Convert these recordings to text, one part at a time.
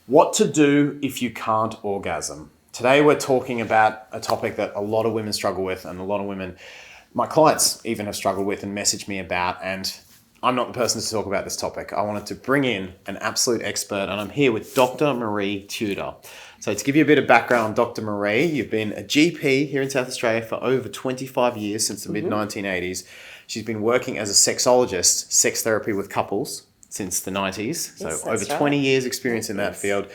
What to do if you can't orgasm. Today we're talking about a topic that a lot of women struggle with, and a lot of women, my clients even have struggled with and messaged me about, and I'm not the person to talk about this topic. I wanted to bring in an absolute expert, and I'm here with Dr. Marie Tudor. So to give you a bit of background on Dr. Marie, you've been a GP here in South Australia for over 25 years, since the mid-1980s. She's been working as a sexologist, sex therapy with couples, since the 90s. Yes, So over that's 20 right. years experience in that field.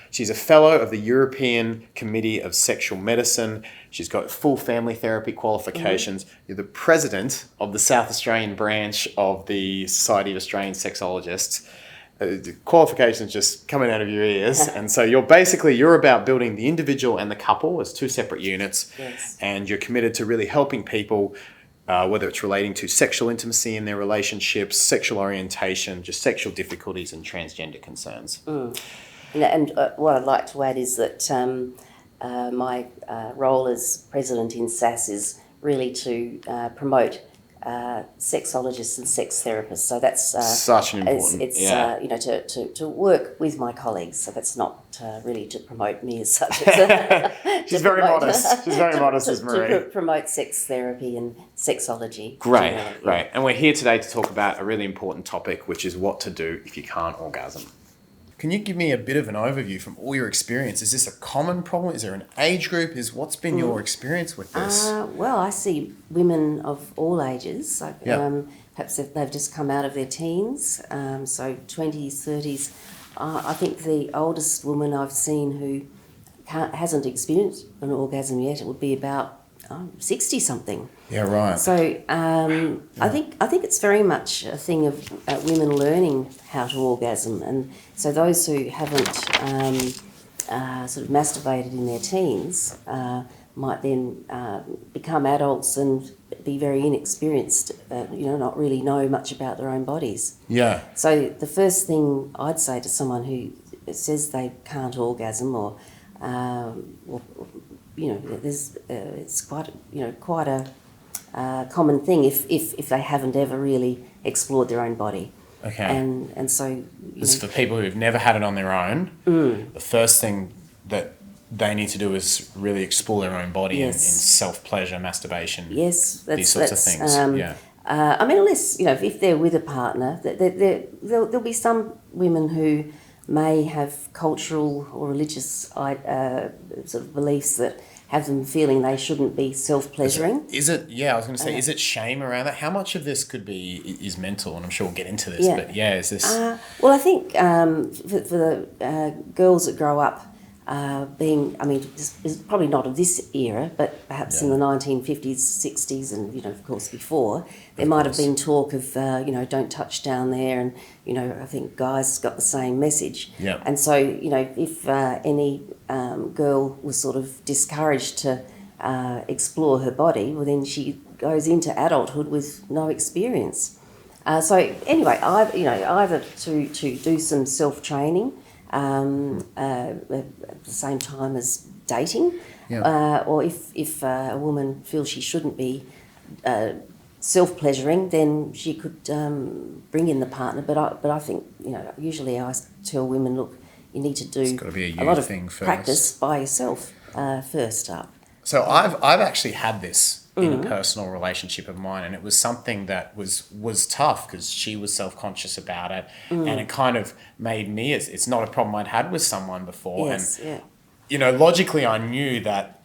She's a fellow of the European Committee of Sexual Medicine. She's got full family therapy qualifications. You're the president of the South Australian branch of the Society of Australian Sexologists. The qualifications just coming out of your ears. And so you're about building the individual and the couple as two separate units. Yes. And you're committed to really helping people, whether it's relating to sexual intimacy in their relationships, sexual orientation, just sexual difficulties and transgender concerns. And what I'd like to add is that my role as president in SAS is really to promote sexologists and sex therapists. So that's Such an important, to work with my colleagues. So that's not really to promote me as such. She's very modest. She's very modest, as Marie. To promote sex therapy and sexology. Great, generally. great. And we're here today to talk about a really important topic, which is what to do if you can't orgasm. Can you give me a bit of an overview from all your experience? Is this a common problem? Is there an age group? What's been your experience with this? Well, I see women of all ages. Like, Yeah. perhaps they've just come out of their teens, so 20s, 30s. I think the oldest woman I've seen who hasn't experienced an orgasm yet, it would be about 60 something. Yeah, right. So I think it's very much a thing of women learning how to orgasm, and so those who haven't sort of masturbated in their teens might then become adults and be very inexperienced, not really know much about their own bodies. Yeah. So the first thing I'd say to someone who says they can't orgasm or it's quite a common thing if they haven't ever really explored their own body. Okay. And so This is for people who've never had it on their own. The first thing that they need to do is really explore their own body in self-pleasure, masturbation, these sorts of things. I mean, unless, if they're with a partner, there'll be some women who may have cultural or religious sort of beliefs that have them feeling they shouldn't be self-pleasuring. Is it is it shame around that? How much of this is mental? And I'm sure we'll get into this, but is this... Well, I think for the girls that grow up it's probably not of this era, but perhaps in the 1950s, 60s, and, of course, before, there might have been talk of, don't touch down there, and, I think guys got the same message. Yeah. And so, if any girl was sort of discouraged to explore her body, well, then she goes into adulthood with no experience. So anyway, either to do some self-training, at the same time as dating, or if a woman feels she shouldn't be self-pleasuring, then she could bring in the partner. But I think usually I tell women, look, you need to do a lot of practice by yourself first up. So I've actually had this in a personal relationship of mine, and it was something that was tough because she was self-conscious about it, and it kind of made me, it's not a problem I'd had with someone before. Logically I knew that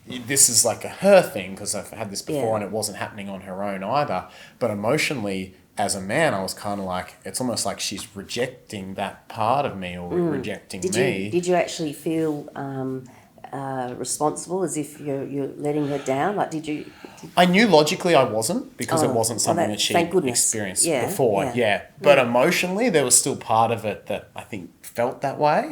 this is like a her thing because I've had this before and it wasn't happening on her own either, but emotionally as a man I was kind of like, it's almost like she's rejecting that part of me or rejecting me. Did you actually feel responsible, as if you're letting her down? Like, I knew logically I wasn't, because it wasn't something that she experienced before. But emotionally, there was still part of it that I think felt that way.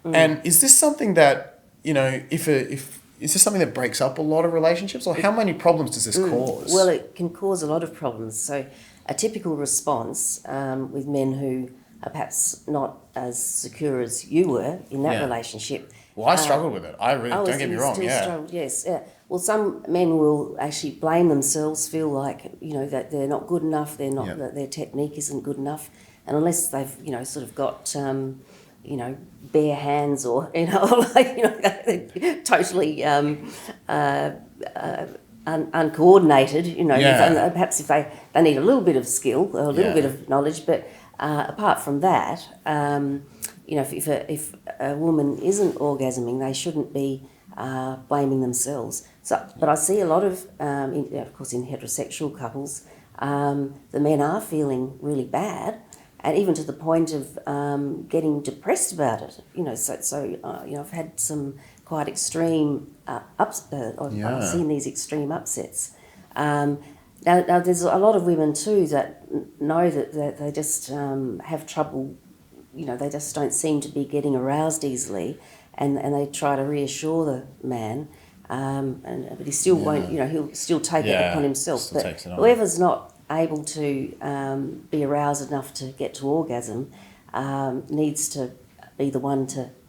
And is this something that, is this something that breaks up a lot of relationships, or how many problems does this cause? Well, it can cause a lot of problems. So a typical response with men who are perhaps not as secure as you were in that relationship. Well, I struggled with it. I really, don't get me wrong, struggled, yes. Well, some men will actually blame themselves, feel like, that they're not good enough, that their technique isn't good enough. And unless they've, sort of got bare hands or, totally uncoordinated, perhaps if they need a little bit of skill, or a little bit of knowledge, but apart from that, if a woman isn't orgasming, they shouldn't be blaming themselves. So, but I see a lot of, of course, in heterosexual couples, the men are feeling really bad, and even to the point of getting depressed about it. I've had some quite extreme I've seen these extreme upsets. Now, there's a lot of women too that know that they just have trouble. They just don't seem to be getting aroused easily, and they try to reassure the man. But he still won't. He'll still take it upon himself. Still But takes it on. whoever's not able to be aroused enough to get to orgasm needs to be the one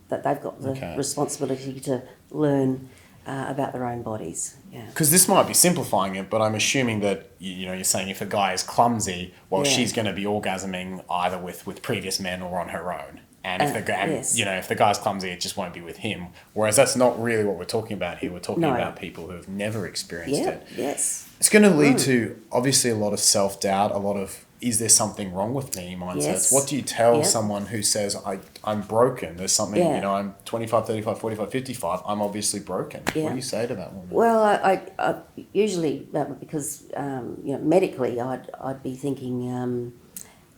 that they've got the responsibility to learn about their own bodies. Yeah. Because this might be simplifying it, but I'm assuming that you're saying if a guy is clumsy, well, she's going to be orgasming either with previous men or on her own. And if the guy's clumsy, it just won't be with him. Whereas that's not really what we're talking about here. We're talking about people who have never experienced it. Yes. It's going to lead to obviously a lot of self-doubt, a lot of is there something wrong with me mindsets. Yes. What do you tell someone who says I'm broken? There's something, I'm 25, 35, 45, 55. I'm obviously broken. Yeah. What do you say to that woman? Well, I usually, because medically, I'd be thinking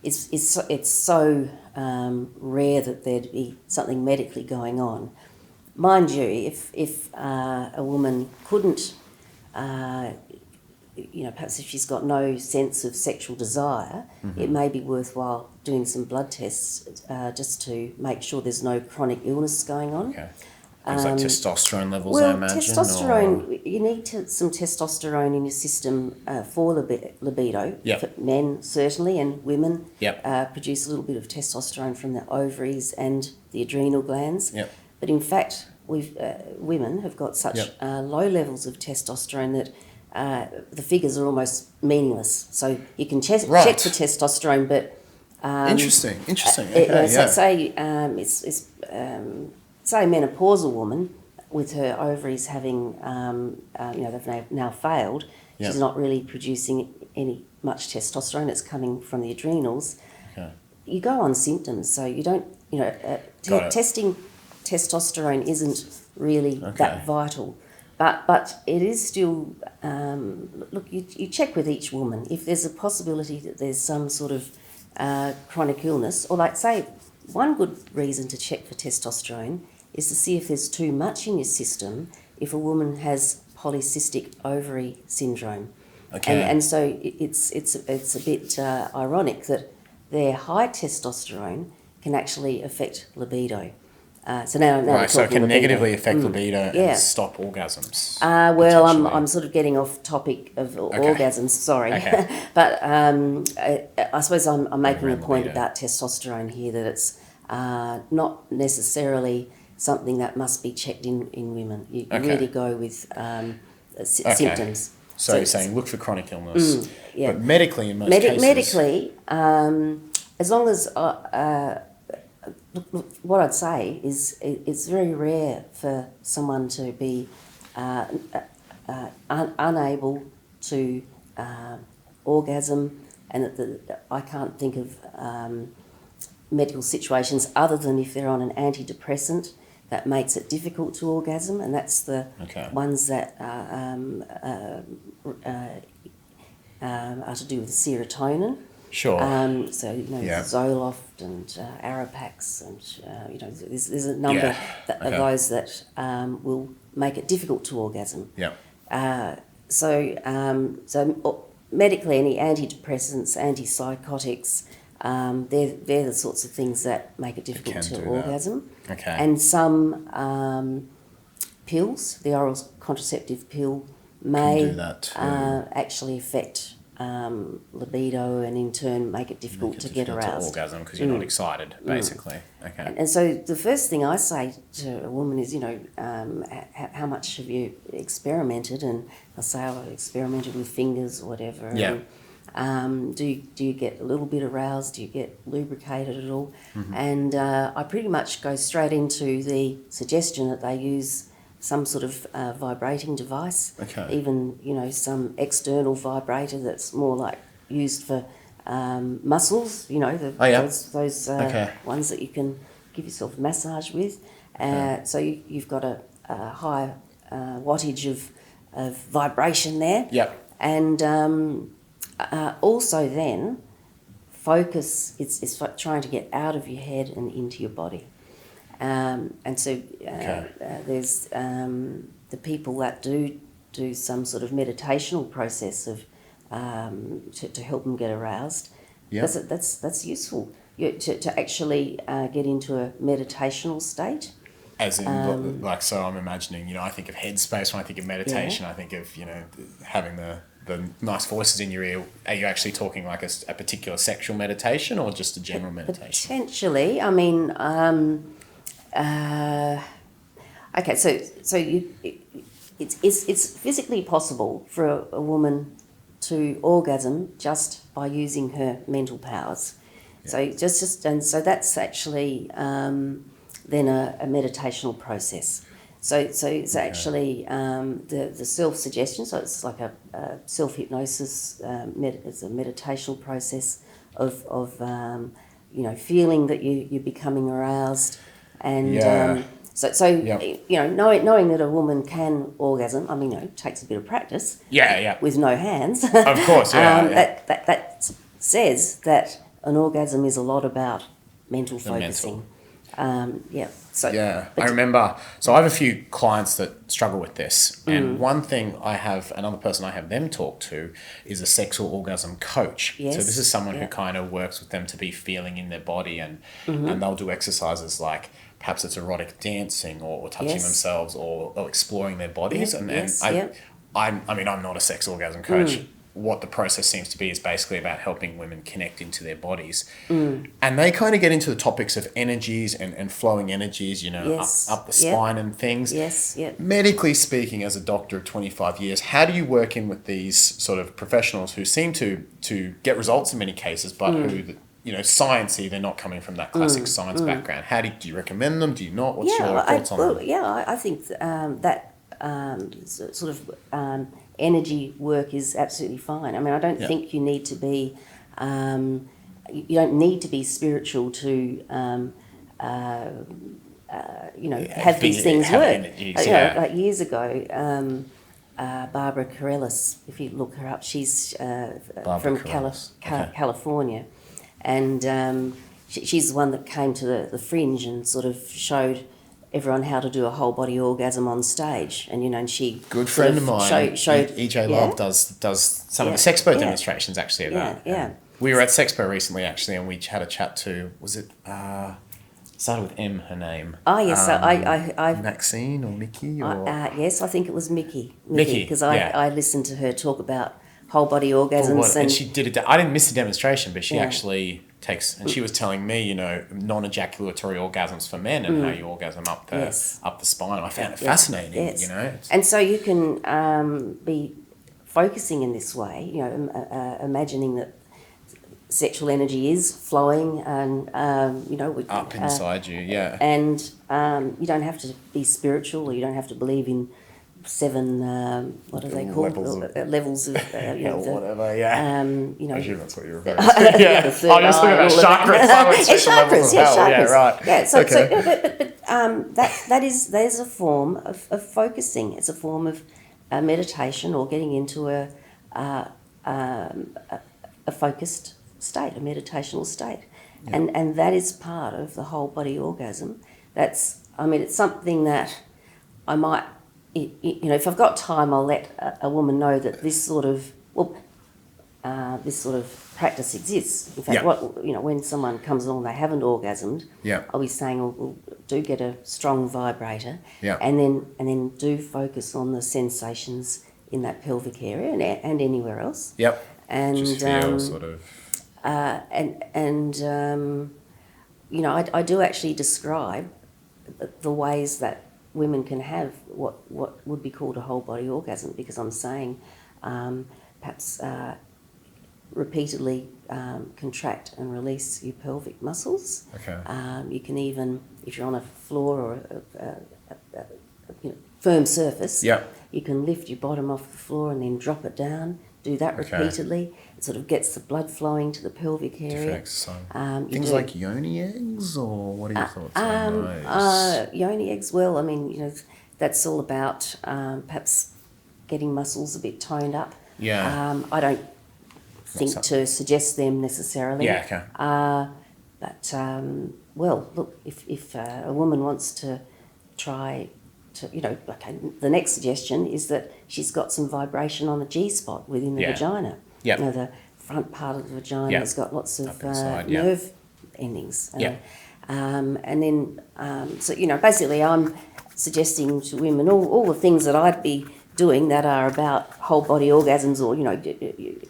it's so rare that there'd be something medically going on. Mind you, if a woman couldn't, perhaps if she's got no sense of sexual desire, it may be worthwhile doing some blood tests just to make sure there's no chronic illness going on. Okay. Things like testosterone levels, I imagine? Testosterone, you need some testosterone in your system for libido. Yep. For men, certainly, and women Yep. produce a little bit of testosterone from the ovaries and the adrenal glands. Yep. But in fact, women have got such low levels of testosterone that the figures are almost meaningless. So you can check for testosterone, but... Interesting. Okay, Say a menopausal woman with her ovaries having, they've now failed. Yep. She's not really producing much testosterone. It's coming from the adrenals. Okay. You go on symptoms, so you don't, testing testosterone isn't really that vital. But it is still, look, you check with each woman. If there's a possibility that there's some sort of chronic illness, or like say, one good reason to check for testosterone is to see if there's too much in your system if a woman has polycystic ovary syndrome. Okay. And so it's a bit ironic that their high testosterone can actually affect libido. So it can negatively affect libido and stop orgasms. I'm sort of getting off topic of orgasms. Sorry, but I suppose I'm making a point about testosterone here, that it's not necessarily something that must be checked in women. You really go with symptoms. So you're saying look for chronic illness, but medically in most cases. Medically, as long as look, what I'd say is it's very rare for someone to be unable to orgasm, and I can't think of medical situations other than if they're on an antidepressant that makes it difficult to orgasm, and that's the ones that are to do with serotonin. Sure. Zoloft and Arapax, and there's a number of those that will make it difficult to orgasm. Yeah. So medically, any antidepressants, antipsychotics, they're the sorts of things that make it difficult to orgasm. Okay. And some pills, the oral contraceptive pill, may actually affect libido, and in turn make it difficult to get aroused. To orgasm because you're not excited, basically. Okay. And so the first thing I say to a woman is, how much have you experimented? And I say, I've experimented with fingers or whatever. Yeah. Do you get a little bit aroused? Do you get lubricated at all? And I pretty much go straight into the suggestion that they use some sort of vibrating device, Okay. even, some external vibrator that's more like used for muscles, those Okay. ones that you can give yourself a massage with. So you've got a high wattage of vibration there. Yep. And also then focus, it's trying to get out of your head and into your body. And so there's the people that do some sort of meditational process of to help them get aroused. Yeah. That's useful. To actually get into a meditational state. As in, so I'm imagining, I think of headspace when I think of meditation. I think of, having the nice voices in your ear. Are you actually talking like a particular sexual meditation or just a general meditation? Potentially. I mean, okay, so it's physically possible for a woman to orgasm just by using her mental powers. Yeah. So that's actually then a meditational process. So it's actually the self-suggestion. So it's like a self-hypnosis. It's a meditational process of feeling that you're becoming aroused, and knowing that a woman can orgasm. I mean, it takes a bit of practice. Yeah. With no hands. Of course. That says that an orgasm is a lot about mental focusing. I remember. So I have a few clients that struggle with this, and one thing another person I have them talk to is a sexual orgasm coach. Yes. So this is someone who kind of works with them to be feeling in their body, and they'll do exercises like perhaps it's erotic dancing or touching themselves or exploring their bodies. I'm not a sex orgasm coach. What the process seems to be is basically about helping women connect into their bodies. And they kind of get into the topics of energies and flowing energies, up the spine and things. Yes, yep. Medically speaking, as a doctor of 25 years, how do you work in with these sort of professionals who seem to get results in many cases, but who, sciencey, they're not coming from that classic science background? How do you recommend them? Do you not? What's your thoughts on them? Yeah, I think that sort of energy work is absolutely fine. I mean, I don't think you need to be, you don't need to be spiritual to, have these things work. Like years ago, Barbara Carellis, if you look her up, she's from California, and she's the one that came to the Fringe and sort of showed everyone how to do a whole body orgasm on stage, and she good friend of mine showed EJ Love does some of the Sexpo demonstrations actually of that. We were at Sexpo recently actually, and we had a chat to, was it started with M, her name? Oh yes, I Maxine or Mickey or yes, I think it was Mickey because I listened to her talk about whole body orgasms, and she did it. I didn't miss the demonstration, but she actually takes, and she was telling me, non-ejaculatory orgasms for men and how you orgasm up the spine. I found it fascinating, And so you can be focusing in this way, imagining that sexual energy is flowing and, up inside you, and you don't have to be spiritual, or you don't have to believe in 7 what are they called levels of hell, whatever. I assume that's what you're referring to. I just looking at chakras. But there's a form of focusing. It's a form of meditation or getting into a focused state, a meditational state, and that is part of the whole body orgasm. It's something that I might. If I've got time, I'll let a woman know that this sort of practice exists. In fact, when someone comes along, they haven't orgasmed. I'll be saying, well, do get a strong vibrator, and then do focus on the sensations in that pelvic area and anywhere else. And just feel sort of. I do actually describe the ways that women can have what would be called a whole body orgasm, because I'm saying perhaps repeatedly contract and release your pelvic muscles. Okay. You can even, if you're on a floor or a firm surface, you can lift your bottom off the floor and then drop it down. Do that repeatedly. It sort of gets the blood flowing to the pelvic area. Things like yoni eggs, or what are your thoughts on those? Yoni eggs, well, I mean, that's all about perhaps getting muscles a bit toned up. Yeah. I don't think to suggest them necessarily. Yeah, okay. But, well, look, if a woman wants to try to, the next suggestion is that she's got some vibration on the G-spot within the vagina. Yep. The front part of the vagina has got lots of nerve endings. And then, basically I'm suggesting to women all the things that I'd be doing that are about whole body orgasms, or,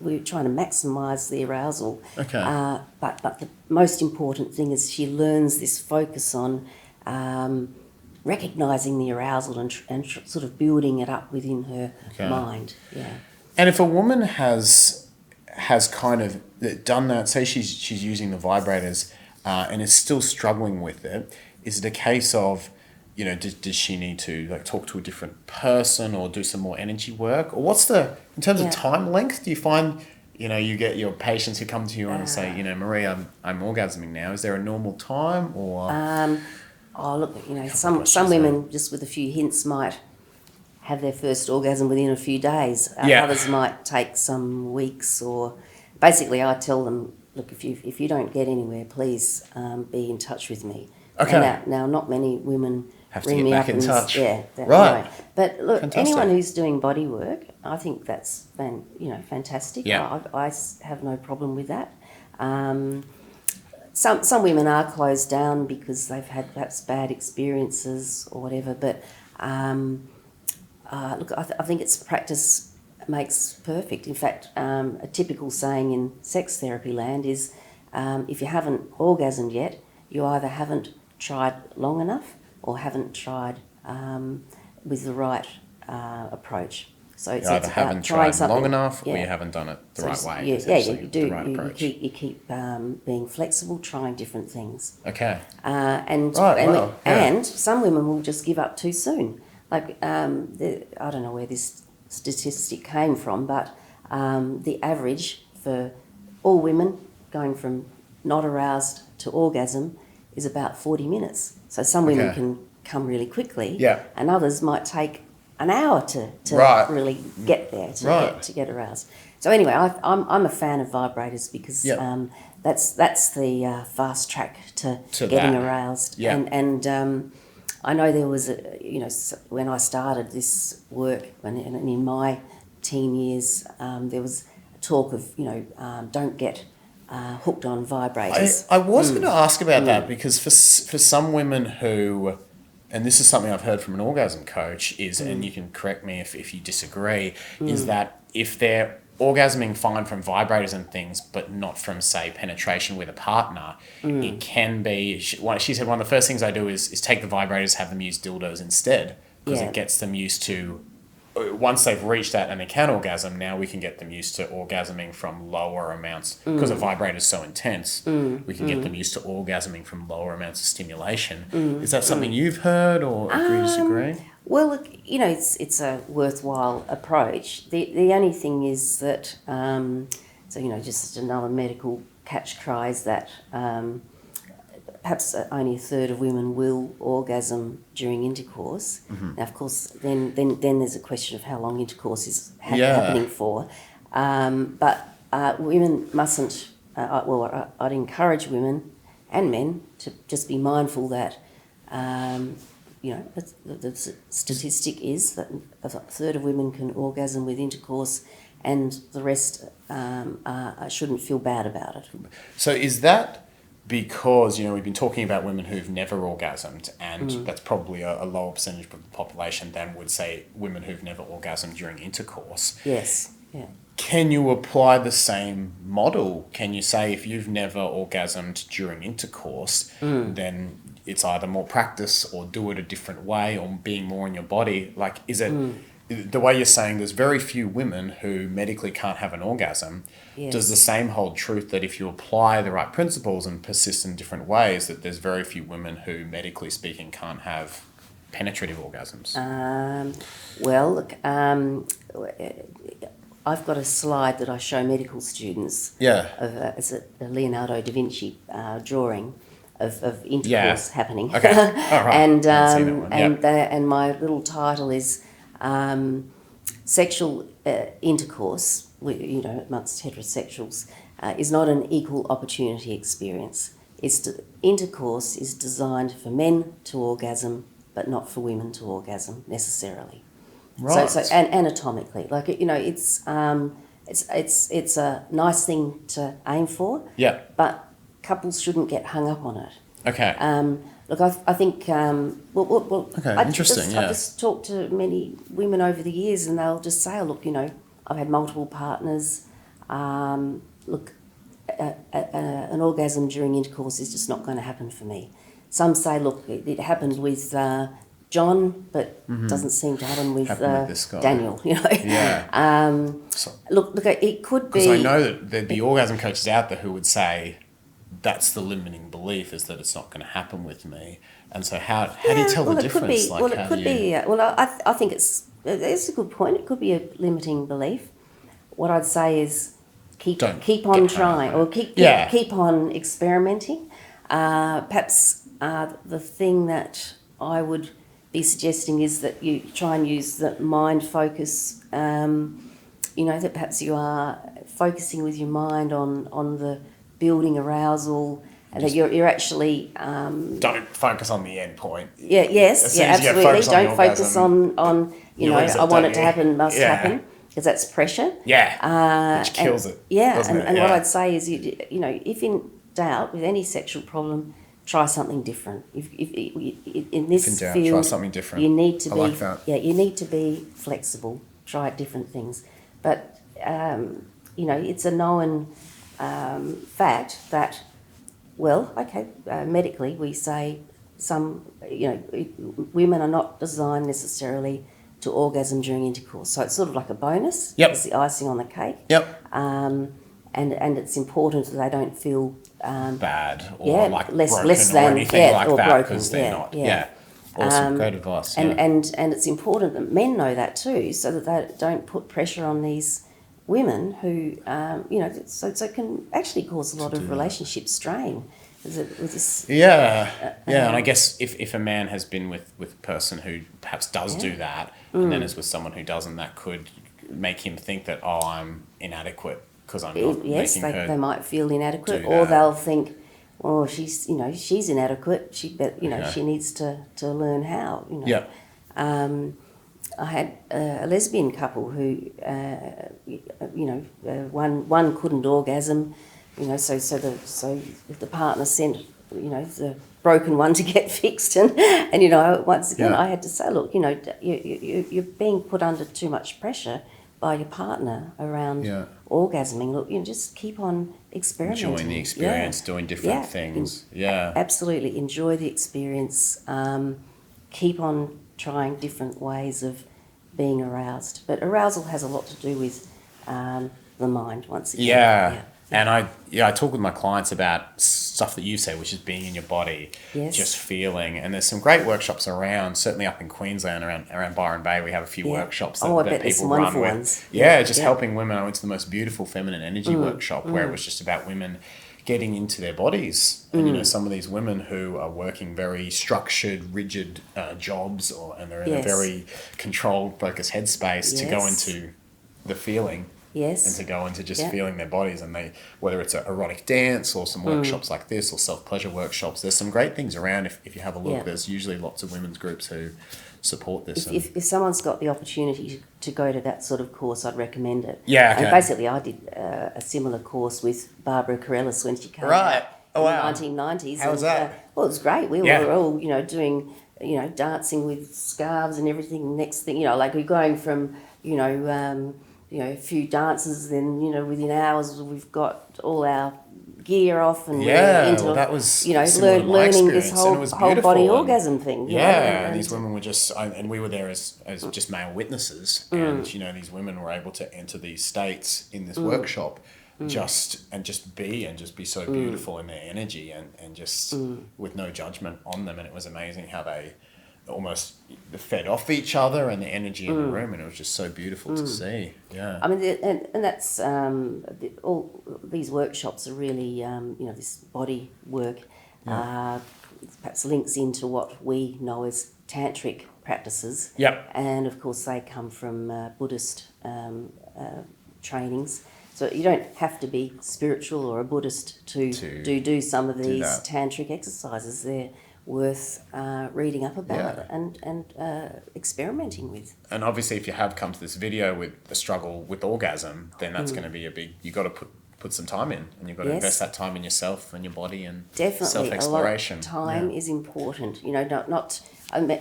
we're trying to maximise the arousal. Okay. But the most important thing is she learns this focus on recognising the arousal and sort of building it up within her mind. Yeah. And if a woman has kind of done that, say she's using the vibrators and is still struggling with it, is it a case of, does she need to talk to a different person or do some more energy work? Or what's in terms of time length, do you find, you get your patients who come to you and say, Marie, I'm orgasming now. Is there a normal time or? Some women just with a few hints might have their first orgasm within a few days. Others might take some weeks, or basically I tell them, look, if you don't get anywhere, please be in touch with me. Okay. Now not many women have to ring get me back up in touch. Right. But look, Fantastic. Anyone who's doing body work, I think that's fantastic. Yeah. I have no problem with that. Some women are closed down because they've had perhaps bad experiences or whatever, but look, I think it's practice makes perfect. In fact, a typical saying in sex therapy land is, if you haven't orgasmed yet, you either haven't tried long enough or haven't tried with the right approach. So you either haven't tried long enough or you haven't done it the right way. You do. The right approach. You keep being flexible, trying different things. Okay. And some women will just give up too soon. I don't know where this statistic came from, but the average for all women going from not aroused to orgasm is about 40 minutes. So some women can come really quickly, and others might take an hour to really get there, to get aroused. So anyway, I'm a fan of vibrators because that's the fast track to getting aroused. And I know there was when I started this work, and in my teen years, there was talk of don't get hooked on vibrators. I was going to ask about that because for some women who, and this is something I've heard from an orgasm coach, is, and you can correct me if you disagree, is that if they're orgasming fine from vibrators and things, but not from, say, penetration with a partner, it can be, she said one of the first things I do is take the vibrators, have them use dildos instead, because it gets them used to, once they've reached that and they can orgasm, now we can get them used to orgasming from lower amounts. Because a vibrator is so intense, we can get them used to orgasming from lower amounts of stimulation. Is that something you've heard or agree, disagree? Well, look, it's a worthwhile approach. The only thing is that, just another medical catch cry is that perhaps only a third of women will orgasm during intercourse. Now, of course, then there's a question of how long intercourse is happening for. But women mustn't. I'd encourage women and men to just be mindful that. The statistic is that a third of women can orgasm with intercourse, and the rest shouldn't feel bad about it. So is that because, we've been talking about women who've never orgasmed, and that's probably a lower percentage of the population than would say women who've never orgasmed during intercourse. Yes, yeah. Can you apply the same model? Can you say if you've never orgasmed during intercourse, then it's either more practice or do it a different way or being more in your body? Like, is it the way you're saying there's very few women who medically can't have an orgasm. Yes. Does the same hold truth that if you apply the right principles and persist in different ways, that there's very few women who, medically speaking, can't have penetrative orgasms? Well, look, I've got a slide that I show medical students. Yeah. It's a Leonardo da Vinci drawing of intercourse happening. Okay. All right. and Haven't seen that one. and my little title is sexual intercourse, amongst heterosexuals, is not an equal opportunity experience. Intercourse is designed for men to orgasm, but not for women to orgasm necessarily. Right. So and anatomically, it's a nice thing to aim for. Yeah. But couples shouldn't get hung up on it. Okay. Look, I think. Okay, interesting. I've just talked to many women over the years, and they'll just say, "Oh, look, I've had multiple partners. Look, an orgasm during intercourse is just not going to happen for me." Some say, "Look, it happened with John, but doesn't seem to happen with this guy. Daniel." Yeah. Look, it could be. Because I know that there'd be orgasm coaches out there who would say, that's the limiting belief, is that it's not going to happen with me. And so how do you tell the difference? I think it's a good point. It could be a limiting belief. What I'd say is keep on trying, or keep on experimenting. Perhaps the thing that I would be suggesting is that you try and use the mind focus. That perhaps you are focusing with your mind on the building arousal, and that you're actually don't focus on the end point. Absolutely. Don't focus on I want it to happen, must happen, because that's pressure. Which kills it. And what I'd say is, if in doubt with any sexual problem, try something different. If in this field, try something different. You need to I like that. you need to be flexible. Try different things, but it's a known fact that, medically we say some, women are not designed necessarily to orgasm during intercourse. So it's sort of like a bonus. Yep. It's the icing on the cake. Yep. And it's important that they don't feel bad or less broken than or anything like or that, broken. because they're not. Yeah. Awesome. Great advice. And it's important that men know that too, so that they don't put pressure on these women who, so it can actually cause a lot of relationship strain. With this, and I guess if a man has been with a person who perhaps does do that, and then is with someone who doesn't, that could make him think that, I'm inadequate because I'm not making her. They might feel inadequate, or they'll think, she's inadequate. She needs to learn how. I had a lesbian couple who, one couldn't orgasm, so the partner sent, the broken one to get fixed, and once again I had to say, look, you're being put under too much pressure by your partner around orgasming. Look, just keep on experimenting. Enjoying the experience, doing different things. Absolutely, enjoy the experience. Keep on trying different ways of being aroused. But arousal has a lot to do with the mind, once again. And I talk with my clients about stuff that you say, which is being in your body, just feeling. And there's some great workshops around, certainly up in Queensland, around Byron Bay. We have a few workshops that people run with. Ones. Helping women. I went to the most beautiful feminine energy workshop where it was just about women getting into their bodies. And, some of these women who are working very structured, rigid jobs, and they're in a very controlled, focused headspace to go into the feeling. Yes. And to go into just feeling their bodies, and whether it's an erotic dance or some workshops like this or self-pleasure workshops, there's some great things around. If you have a look, there's usually lots of women's groups who support this. If someone's got the opportunity to go to that sort of course, I'd recommend it. Yeah, okay. And basically I did a similar course with Barbara Carellis when she came out in the 1990s. How was that? It was great. We were all, doing, dancing with scarves and everything. Next thing, we're going from, a few dances, then within hours we've got all our gear off and Yeah, we're into well, that was similar to my learning this experience, and it was whole body beautiful, orgasm thing. Yeah, and these women were just, and we were there as just male witnesses, and these women were able to enter these states in this workshop, just be so beautiful in their energy, and just with no judgment on them, and it was amazing how they almost fed off each other and the energy in the room, and it was just so beautiful to see. Yeah, I mean, and that's all these workshops are really this body work. Perhaps links into what we know as tantric practices. Yep. And of course, they come from Buddhist trainings. So you don't have to be spiritual or a Buddhist to do some of these tantric exercises. They're worth reading up about and experimenting with. And obviously, if you have come to this video with the struggle with orgasm, then that's going to be a big. You got to put some time in, and you've got to invest that time in yourself and your body and self-exploration. A lot of time is important.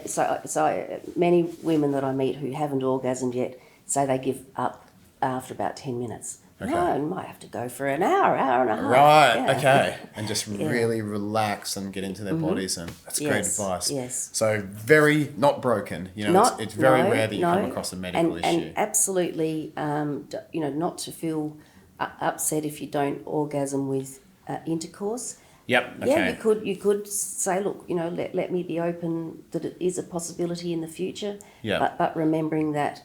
So many women that I meet who haven't orgasmed yet say they give up after about 10 minutes. Okay. No, you might have to go for an hour and a half. Right, okay. And just really relax and get into their bodies, and that's great advice. Yes. So very not broken, it's very rare that you come across a medical issue. And absolutely, not to feel upset if you don't orgasm with intercourse. Yep, okay. Yeah, you could say, look, let me be open that it is a possibility in the future. Yeah. But remembering that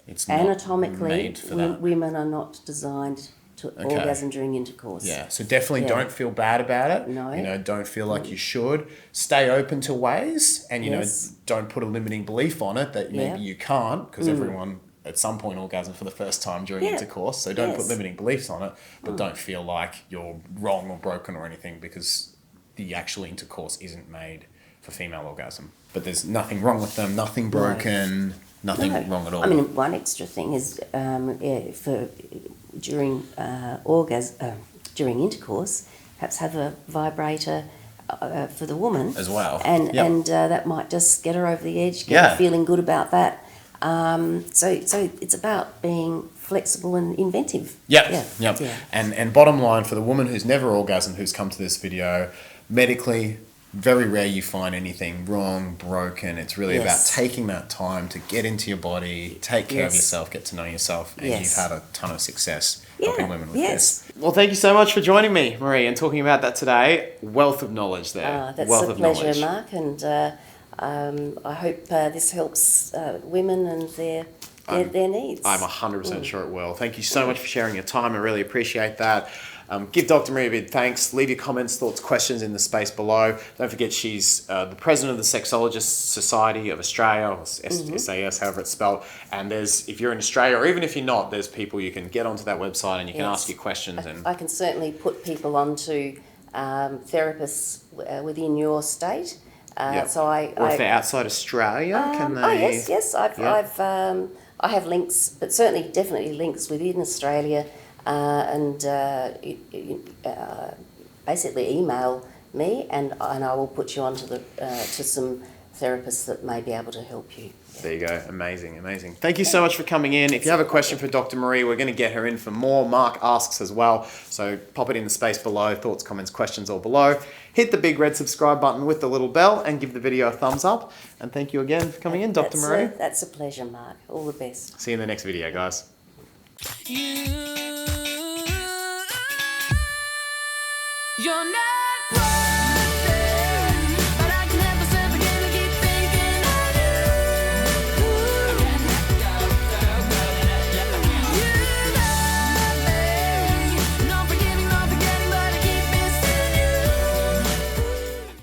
it's not anatomically, made for that. women are not designed to orgasm during intercourse. Yeah, so definitely don't feel bad about it. No. Don't feel like you should. Stay open to ways, and don't put a limiting belief on it that maybe you can't, because everyone at some point orgasm for the first time during intercourse. So don't put limiting beliefs on it, but don't feel like you're wrong or broken or anything, because the actual intercourse isn't made for female orgasm. But there's nothing wrong with them, nothing broken, nothing wrong at all. I mean, one extra thing is for during during intercourse, perhaps have a vibrator for the woman as well, and that might just get her over the edge, get her feeling good about that. So it's about being flexible and inventive. Yeah. And bottom line, for the woman who's never orgasmed, who's come to this video, medically, very rare you find anything wrong, broken. It's really about taking that time to get into your body, take care of yourself, get to know yourself, and you've had a ton of success helping women with this. Well, thank you so much for joining me, Marie, and talking about that today. Wealth of knowledge there. That's Wealth a of pleasure, knowledge. Mark, and I hope this helps women and their needs. I'm 100% sure it will. Thank you so much for sharing your time. I really appreciate that. Give Dr. Marie a big thanks. Leave your comments, thoughts, questions in the space below. Don't forget she's the president of the Sexologists Society of Australia, or SAS, however it's spelled. And if you're in Australia, or even if you're not, there's people you can get onto that website and you can ask your questions. And I can certainly put people onto therapists within your state. So or if they're outside Australia, can they? Oh yes. I have links, but definitely links within Australia, and basically email me, and I will put you onto to some therapists that may be able to help you. There you go. Amazing. Thank you so much for coming in. If you have a question for Dr. Marie, we're going to get her in for more. Mark asks as well. So pop it in the space below. Thoughts, comments, questions all below. Hit the big red subscribe button with the little bell and give the video a thumbs up. And thank you again for coming in, Dr. Marie. That's a pleasure, Mark. All the best. See you in the next video, guys. You're not